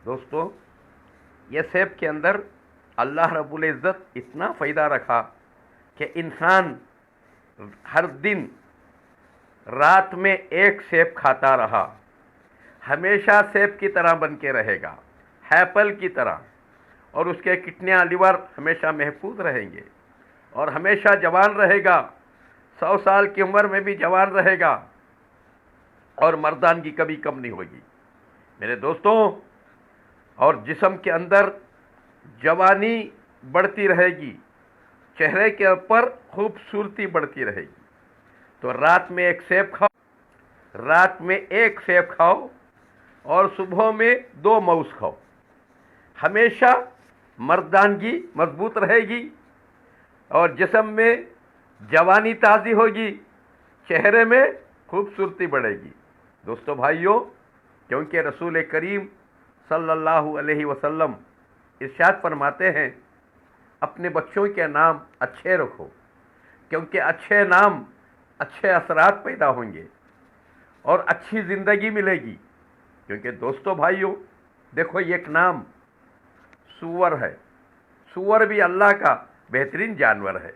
दोस्तों, ये सेब के अंदर अल्लाह रब्बुल इज़्ज़त इतना फ़ायदा रखा कि इंसान हर दिन रात में एक सेब खाता रहा, हमेशा सेब की तरह बन के रहेगा, एप्पल की तरह, और उसके किडनियाँ लिवर हमेशा महफूज रहेंगे और हमेशा जवान रहेगा, 100 साल की उम्र में भी जवान रहेगा और मर्दानगी कभी कम नहीं होगी मेरे दोस्तों। और जिस्म के अंदर जवानी बढ़ती रहेगी, चेहरे के ऊपर खूबसूरती बढ़ती रहेगी। तो रात में एक सेब खाओ, रात में एक सेब खाओ और सुबह में 2 माउस खाओ, हमेशा मर्दानगी मजबूत रहेगी और जिस्म में जवानी ताज़ी होगी, चेहरे में खूबसूरती बढ़ेगी। दोस्तों भाइयों, क्योंकि रसूल करीम सल्लल्लाहु अलैहि वसल्लम इरशाद फरमाते हैं, अपने बच्चों के नाम अच्छे रखो, क्योंकि अच्छे नाम अच्छे असरात पैदा होंगे और अच्छी ज़िंदगी मिलेगी। क्योंकि दोस्तों भाइयों, देखो एक नाम सूअर है, सूअर भी अल्लाह का बेहतरीन जानवर है।